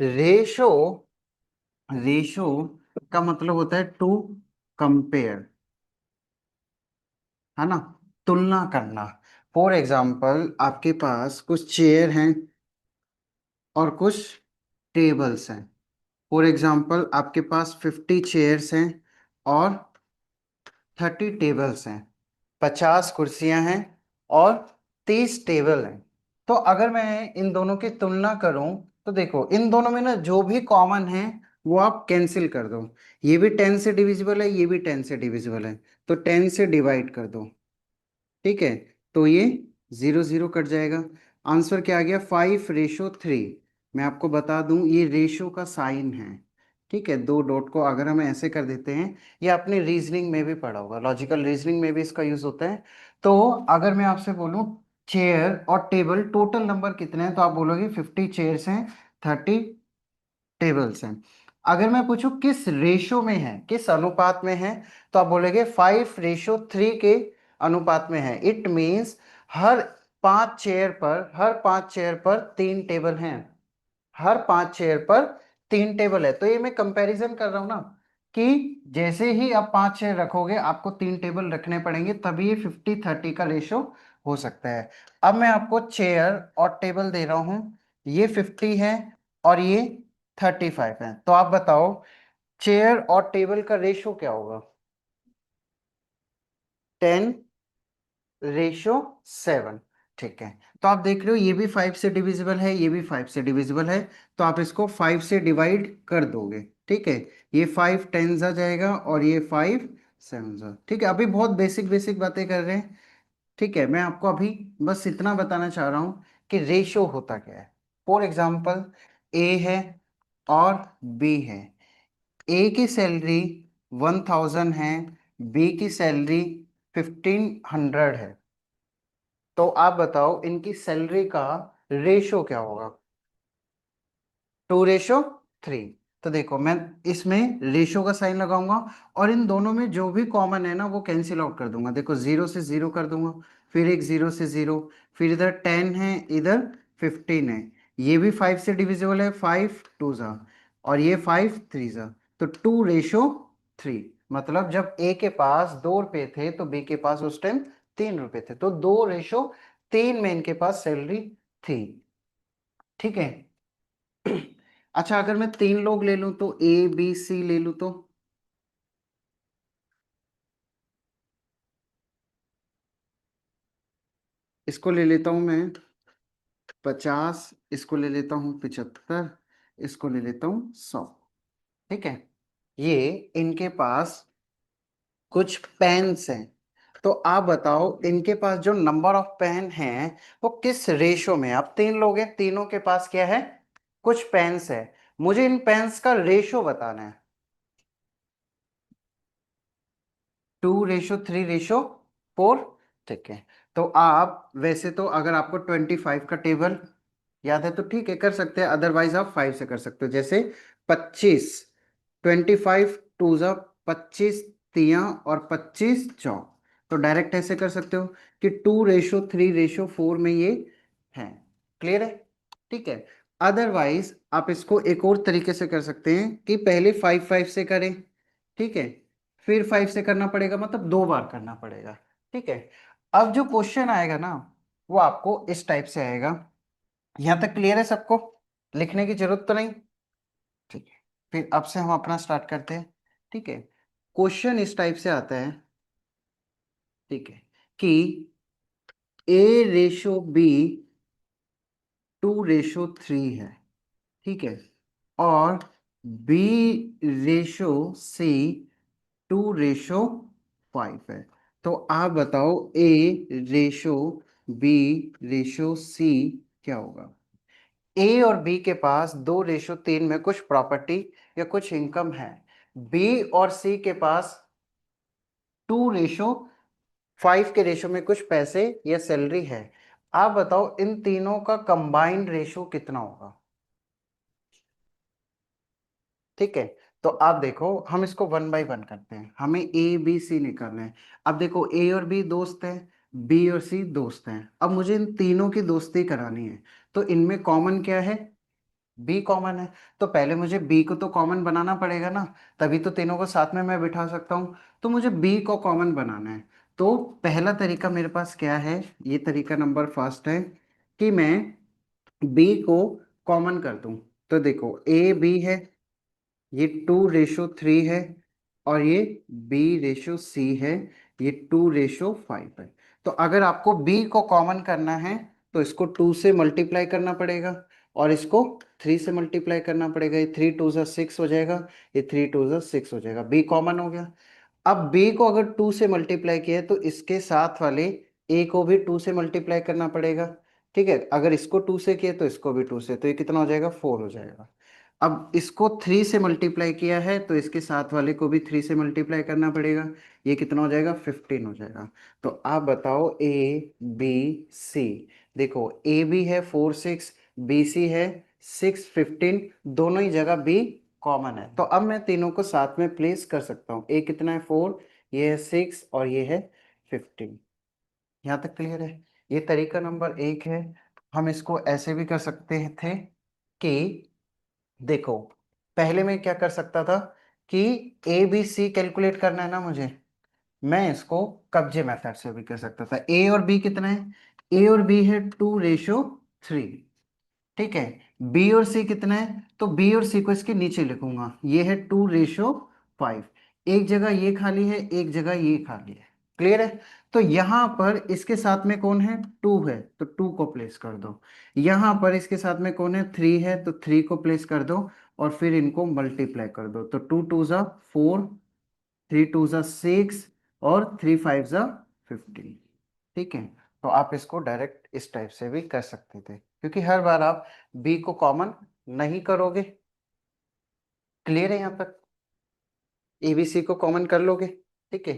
Ratio ratio का मतलब होता है टू कंपेयर, है ना, तुलना करना। फॉर एग्जाम्पल आपके पास कुछ चेयर हैं और कुछ टेबल्स हैं। फॉर एग्जाम्पल आपके पास 50 चेयर्स हैं और 30 टेबल्स हैं। 50 कुर्सियां हैं और 30 टेबल हैं। तो अगर मैं इन दोनों की तुलना करूं तो देखो इन दोनों में ना जो भी कॉमन है वो आप कैंसिल कर दो। ये भी 10 से डिविजिबल है, ये भी 10 से डिविजिबल है, तो 10 से डिवाइड कर दो। ठीक है, तो ये 0 0 कट जाएगा। आंसर क्या आ गया? 5:3। मैं आपको बता दूं ये रेशो का साइन है। ठीक है, दो डॉट को अगर हम ऐसे कर देते हैं, ये आपने रीजनिंग में भी पढ़ा होगा, लॉजिकल रीजनिंग में भी इसका यूज होता है। तो अगर मैं आपसे बोलूं चेयर और टेबल टोटल नंबर कितने हैं, तो आप बोलोगे 50 चेयर्स हैं, 30 टेबल्स हैं। अगर मैं पूछूं किस रेशो में है, किस अनुपात में है, तो आप बोलेंगे 5:3 के अनुपात में है। इट मीन्स हर 5 चेयर पर 3 टेबल हैं। हर 5 चेयर पर 3 टेबल है। तो ये मैं कंपैरिजन कर रहा हूं ना, कि जैसे ही आप 5 चेयर रखोगे आपको 3 टेबल रखने पड़ेंगे, तभी ये 50:30 का रेशो हो सकता है। अब मैं आपको चेयर और टेबल दे रहा हूं, ये 50 है और ये 35 है। तो आप बताओ चेयर और टेबल का रेशो क्या होगा? 10:7। ठीक है, तो आप देख रहे हो ये भी 5 से डिविजिबल है, ये भी 5 से डिविजिबल है। तो आप इसको 5 से डिवाइड कर दोगे। ठीक है, ये 5 10 आ जाएगा और ये 5 7। ठीक है, अभी बहुत बेसिक बेसिक बातें कर रहे हैं। ठीक है, मैं आपको अभी बस इतना बताना चाह रहा हूँ कि रेशो होता क्या है। फॉर एग्जाम्पल ए है और बी है। ए की सैलरी 1000 है, बी की सैलरी 1500 है। तो आप बताओ इनकी सैलरी का रेशो क्या होगा? 2:3। तो देखो मैं इसमें रेशो का साइन लगाऊंगा और इन दोनों में जो भी कॉमन है ना वो कैंसिल आउट कर दूंगा। देखो 0 से 0 कर दूंगा, फिर एक 0 से 0, फिर इधर 10 है, इधर 15 है। ये भी 5 से डिविजिबल है, 5 2 और ये 5 3 तो 2:3। मतलब जब ए के पास 2 रुपए थे तो बी के पास उस टाइम 3 रुपए थे, तो 2:3 में इनके पास सैलरी थी। ठीक है। अच्छा, अगर मैं 3 लोग ले लूं तो ए बी सी ले लूं तो इसको ले लेता हूं मैं 50, इसको ले लेता हूं 75, इसको ले लेता हूं 100। ठीक है, ये इनके पास कुछ पेन्स हैं। तो आप बताओ इनके पास जो नंबर ऑफ पेन हैं वो किस रेशो में है? अब 3 लोग हैं, तीनों के पास क्या है? कुछ पेन्स है। मुझे इन पेन्स का रेशो बताना है। 2:3:4। ठीक है, तो आप वैसे तो अगर आपको 25 का टेबल याद है तो ठीक है कर सकते हैं, अदरवाइज आप 5 से कर सकते हो। जैसे 25, 25 2 25 तिया और 25 चौक। तो डायरेक्ट ऐसे कर सकते हो कि 2:3:4 में ये है। क्लियर है? ठीक है। अदरवाइज आप इसको एक और तरीके से कर सकते हैं कि पहले 5 5 से करें। ठीक है, फिर 5 से करना पड़ेगा, मतलब 2 बार करना पड़ेगा। ठीक है, अब जो क्वेश्चन आएगा ना वो आपको इस टाइप से आएगा। यहां तक क्लियर है सबको? लिखने की जरूरत तो नहीं? ठीक है, फिर अब से हम अपना स्टार्ट करते हैं। ठीक है, क्वेश्चन इस टाइप से आता है। ठीक है, कि A:B 2:3 है। ठीक है, और B:C 2:5 है। तो आप बताओ A:B:C क्या होगा? ए और बी के पास 2:3 में कुछ प्रॉपर्टी या कुछ इनकम है। बी और सी के पास 2:5 के रेशो में कुछ पैसे या सैलरी है। आप बताओ इन तीनों का कंबाइंड रेशो कितना होगा? ठीक है, तो आप देखो हम इसको 1 बाय 1 करते हैं, हमें ए बी सी निकालना है। अब देखो ए और बी दोस्त हैं, बी और सी दोस्त हैं। अब मुझे इन तीनों की दोस्ती करानी है, तो इनमें कॉमन क्या है? बी कॉमन है, तो पहले मुझे बी को तो कॉमन बनाना पड़ेगा ना, तभी तो तीनों को साथ में मैं बिठा सकता हूँ। तो मुझे बी को कॉमन बनाना है। तो पहला तरीका मेरे पास क्या है, ये तरीका नंबर फर्स्ट है कि मैं बी को कॉमन कर दूं। तो देखो ए बी है, ये 2:3 है, और ये B/C है, ये 2:5 है। तो अगर आपको B को कॉमन करना है तो इसको 2 से मल्टीप्लाई करना पड़ेगा, और इसको 3 से मल्टीप्लाई करना पड़ेगा। ये 3 2 6 हो जाएगा, ये 3 2 6 हो जाएगा, B कॉमन हो गया। अब B को अगर 2 से मल्टीप्लाई किया है तो इसके साथ वाले A को भी 2 से मल्टीप्लाई करना पड़ेगा। ठीक है, अगर इसको 2 से किया तो इसको भी 2 से, तो ये कितना हो जाएगा, 4 हो जाएगा। अब इसको 3 से मल्टीप्लाई किया है तो इसके साथ वाले को भी 3 से मल्टीप्लाई करना पड़ेगा, ये कितना हो जाएगा, 15 हो जाएगा। तो आप बताओ A B C। देखो ए बी है 4 6, BC है 6 15, दोनों ही जगह B कॉमन है। तो अब मैं तीनों को साथ में प्लेस कर सकता हूँ। ए कितना है, 4, ये है 6, और ये है 15। यहाँ तक क्लियर है। ये तरीका नंबर 1 है। हम इसको ऐसे भी कर सकते थे कि देखो, पहले मैं क्या कर सकता था कि ABC कैलकुलेट करना है ना मुझे, मैं इसको कब्जे मेथड से भी कर सकता था। ए और बी कितना है, ए और बी है 2:3। ठीक है, बी और सी कितना है, तो बी और सी को इसके नीचे लिखूंगा, ये है 2:5। एक जगह ये खाली है, एक जगह ये खाली है। क्लियर है। तो यहां पर इसके साथ में कौन है, 2 है, तो 2 को प्लेस कर दो। यहां पर इसके साथ में कौन है, 3 है, तो 3 को प्लेस कर दो, और फिर इनको मल्टीप्लाई कर दो। तो 2 2 4, 3 2 6, और 3 5 15। ठीक है, तो आप इसको डायरेक्ट इस टाइप से भी कर सकते थे, क्योंकि हर बार आप बी को कॉमन नहीं करोगे। क्लियर है यहाँ पर, एबीसी को कॉमन कर लोगे। ठीक है,